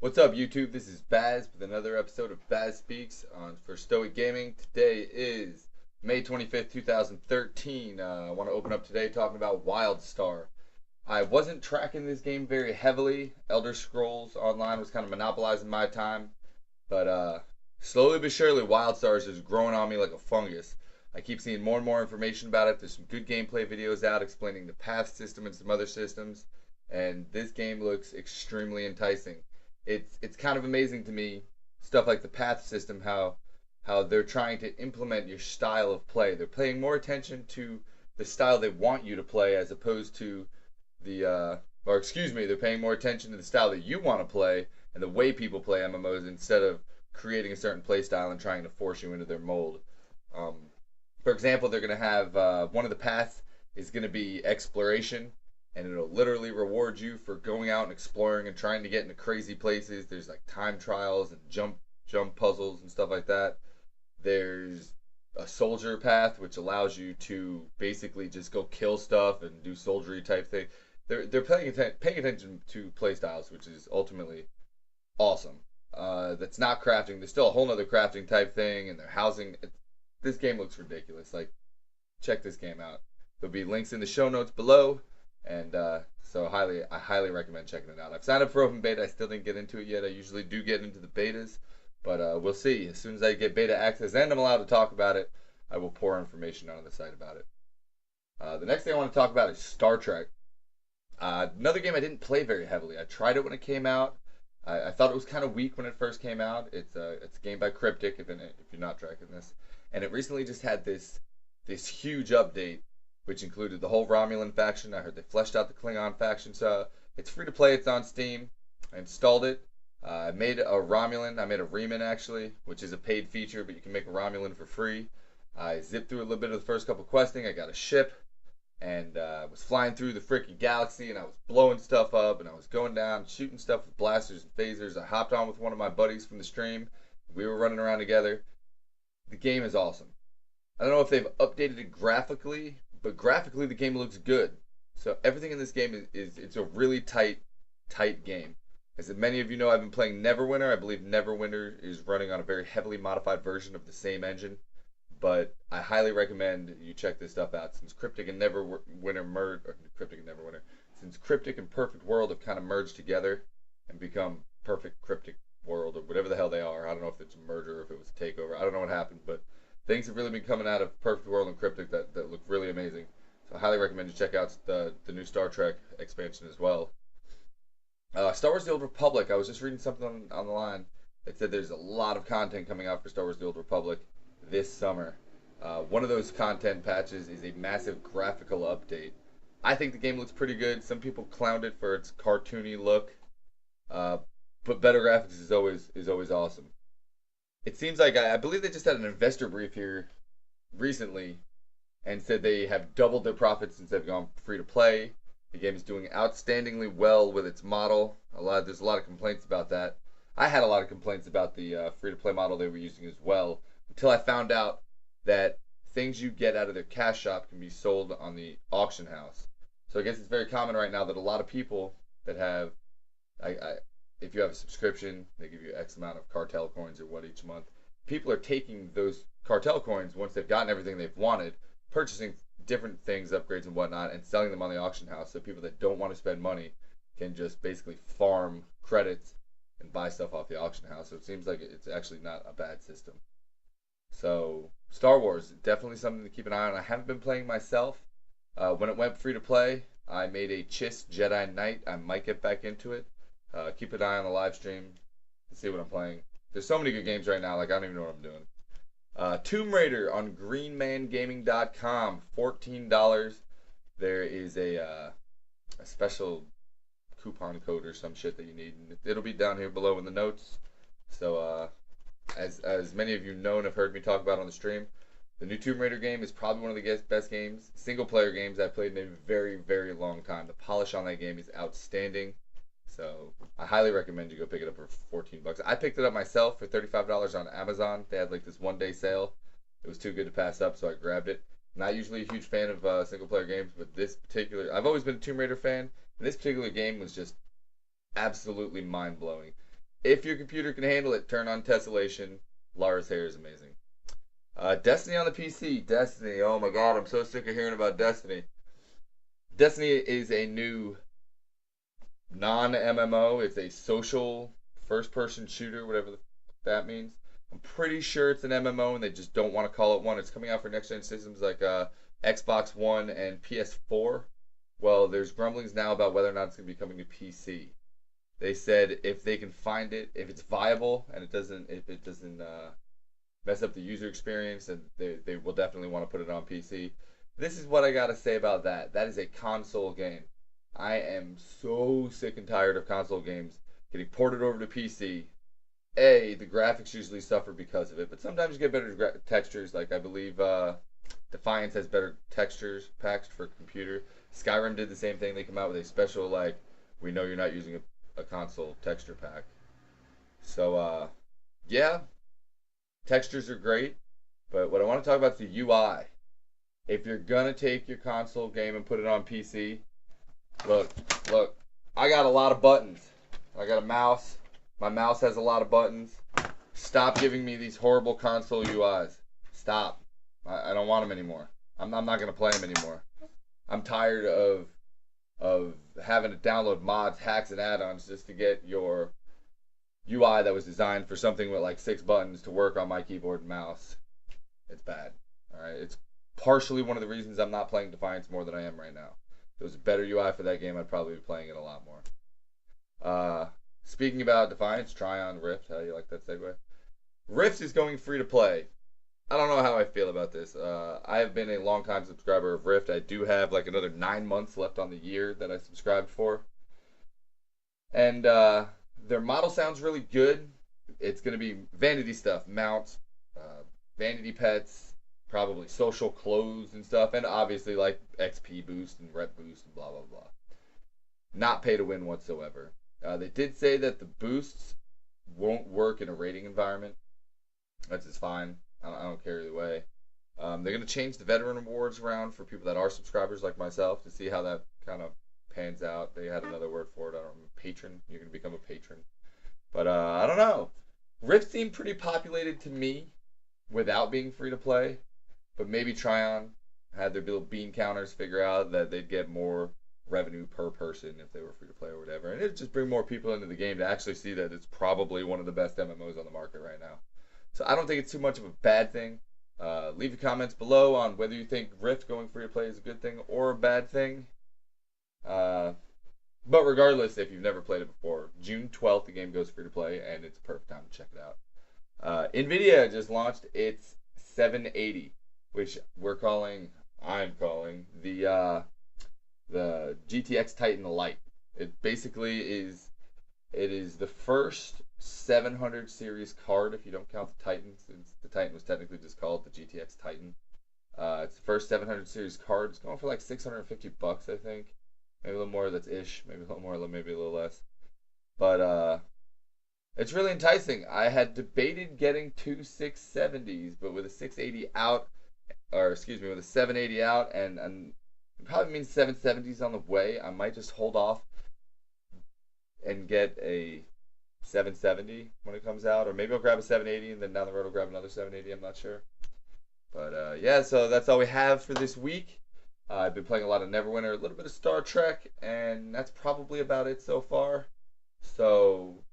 What's up, YouTube? This is Baz with another episode of Baz Speaks for Stoic Gaming. Today is May 25th, 2013. I want to open up today talking about Wildstar. I wasn't tracking this game very heavily. Elder Scrolls Online was kind of monopolizing my time. But slowly but surely, Wildstar is just growing on me like a fungus. I keep seeing more and more information about it. There's some good gameplay videos out explaining the path system and some other systems. And this game looks extremely enticing. It's kind of amazing to me, stuff like the path system, how they're trying to implement your style of play. They're paying more attention to the style they want you to play as opposed to they're paying more attention to the style that you want to play and the way people play MMOs instead of creating a certain play style and trying to force you into their mold. For example, they're going to have one of the paths is going to be exploration, and it'll literally reward you for going out and exploring and trying to get into crazy places. There's like time trials and jump puzzles and stuff like that. There's a soldier path which allows you to basically just go kill stuff and do soldiery type thing. They're paying attention to play styles, which is ultimately awesome. That's not crafting. There's still a whole nother crafting type thing, and they're housing. This game looks ridiculous. Like, check this game out. There'll be links in the show notes below. And so I highly recommend checking it out. I've signed up for open beta. I still didn't get into it yet. I usually do get into the betas, but we'll see. As soon as I get beta access and I'm allowed to talk about it, I will pour information out on the site about it. The next thing I want to talk about is Star Trek. Another game I didn't play very heavily. I tried it when it came out. I thought it was kind of weak when it first came out. It's a game by Cryptic, if you're not tracking this. And it recently just had this huge update, which included the whole Romulan faction. I heard they fleshed out the Klingon faction. So it's free to play. It's on Steam. I installed it. I made a Romulan. I made a Reman, actually, which is a paid feature, but you can make a Romulan for free. I zipped through a little bit of the first couple questing. I got a ship and was flying through the freaking galaxy, and I was blowing stuff up, and I was going down, shooting stuff with blasters and phasers. I hopped on with one of my buddies from the stream. We were running around together. The game is awesome. I don't know if they've updated it graphically, but graphically the game looks good. So everything in this game is it's a really tight game. As many of you know, I've been playing Neverwinter. I believe Neverwinter is running on a very heavily modified version of the same engine. But I highly recommend you check this stuff out, since Cryptic and since Cryptic and Perfect World have kind of merged together and become Perfect Cryptic World, or whatever the hell they are. I don't know if it's a merger or if it was a takeover. I don't know what happened, but things have really been coming out of Perfect World and Cryptic that look really amazing. So I highly recommend you check out the new Star Trek expansion as well. Star Wars The Old Republic, I was just reading something on the line that said there's a lot of content coming out for Star Wars The Old Republic this summer. One of those content patches is a massive graphical update. I think the game looks pretty good. Some people clowned it for its cartoony look, but better graphics is always awesome. It seems like I believe they just had an investor brief here recently and said they have doubled their profits since they've gone free to play. The game is doing outstandingly well with its model. There's a lot of complaints about that. I had a lot of complaints about the free to play model they were using as well, until I found out that things you get out of their cash shop can be sold on the auction house. So I guess it's very common right now that a lot of people that have, if you have a subscription, they give you X amount of cartel coins or what each month. People are taking those cartel coins once they've gotten everything they've wanted, purchasing different things, upgrades and whatnot, and selling them on the auction house, so people that don't want to spend money can just basically farm credits and buy stuff off the auction house. So it seems like it's actually not a bad system. So Star Wars, definitely something to keep an eye on. I haven't been playing myself. When it went free to play, I made a Chiss Jedi Knight. I might get back into it. Keep an eye on the live stream to see what I'm playing. There's so many good games right now, like I don't even know what I'm doing. Tomb Raider on greenmangaming.com, $14. There is a special coupon code or some shit that you need. It'll be down here below in the notes. So as many of you know and have heard me talk about on the stream, the new Tomb Raider game is probably one of the best games, single player games I've played in a very, very long time. The polish on that game is outstanding. So I highly recommend you go pick it up for 14 bucks. I picked it up myself for $35 on Amazon. They had like this one-day sale. It was too good to pass up, so I grabbed it. Not usually a huge fan of single-player games, but this particular, I've always been a Tomb Raider fan, and this particular game was just absolutely mind-blowing. If your computer can handle it, turn on tessellation. Lara's hair is amazing. Destiny on the PC. Destiny. Oh my god, I'm so sick of hearing about Destiny. Destiny is a new non-MMO. It's a social first-person shooter, whatever that means. I'm pretty sure it's an MMO, and they just don't want to call it one. It's coming out for next-gen systems like Xbox One and PS4. Well, there's grumblings now about whether or not it's going to be coming to PC. They said if they can find it, if it's viable and if it doesn't mess up the user experience, and they will definitely want to put it on PC. This is what I gotta say about that. That is a console game. I am so sick and tired of console games getting ported over to PC. The graphics usually suffer because of it, but sometimes you get better textures. Like I believe Defiance has better textures packs for computer. Skyrim did the same thing. They come out with a special, like, we know you're not using a console texture pack. So yeah, textures are great, but what I want to talk about is the UI. If you're gonna take your console game and put it on PC, look, I got a lot of buttons. I got a mouse. My mouse has a lot of buttons. Stop giving me these horrible console UIs. Stop. I don't want them anymore. I'm not gonna play them anymore. I'm tired of having to download mods, hacks, and add-ons just to get your UI that was designed for something with like 6 buttons to work on my keyboard and mouse. It's bad. Alright, it's partially one of the reasons I'm not playing Defiance more than I am right now. If there was a better UI for that game, I'd probably be playing it a lot more. Speaking about Defiance, try on Rift. How do you like that segue? Rift is going free to play. I don't know how I feel about this. I have been a long-time subscriber of Rift. I do have like another 9 months left on the year that I subscribed for. And their model sounds really good. It's going to be vanity stuff, mounts, vanity pets, probably social clothes and stuff, and obviously like XP boost and rep boost and blah, blah, blah. Not pay to win whatsoever. They did say that the boosts won't work in a raiding environment. That's just fine. I don't care either way. They're going to change the veteran rewards around for people that are subscribers like myself to see how that kind of pans out. They had another word for it. I don't remember. Patron. You're going to become a patron. But I don't know. Rift seemed pretty populated to me without being free to play. But maybe Tryon had their little bean counters figure out that they'd get more revenue per person if they were free to play or whatever. And it'd just bring more people into the game to actually see that it's probably one of the best MMOs on the market right now. So I don't think it's too much of a bad thing. Leave your comments below on whether you think Rift going free to play is a good thing or a bad thing. But regardless, if you've never played it before, June 12th the game goes free to play, and it's a perfect time to check it out. NVIDIA just launched its 780, which I'm calling the GTX Titan Lite. It basically is the first 700 series card, if you don't count the Titan, since the Titan was technically just called the GTX Titan. It's the first 700 series card. It's going for like $650, I think. Maybe a little more, that's ish. Maybe a little more, maybe a little less. But it's really enticing. I had debated getting 2 670s, but with a 680 out, or excuse me, with a 780 out, and it probably means 770s on the way, I might just hold off and get a 770 when it comes out, or maybe I'll grab a 780 and then down the road I'll grab another 780. I'm not sure. But yeah, so that's all we have for this week. I've been playing a lot of Neverwinter, a little bit of Star Trek, and that's probably about it so far. So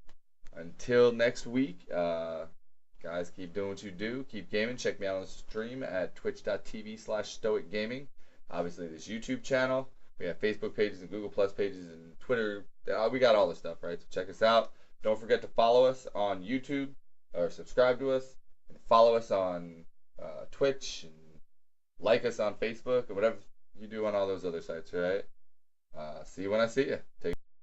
until next week, guys, keep doing what you do. Keep gaming. Check me out on the stream at twitch.tv/Stoic Gaming. Obviously, this YouTube channel. We have Facebook pages and Google Plus pages and Twitter. We got all this stuff, right? So check us out. Don't forget to follow us on YouTube, or subscribe to us, and follow us on Twitch, and like us on Facebook, or whatever you do on all those other sites, right? See you when I see you. Take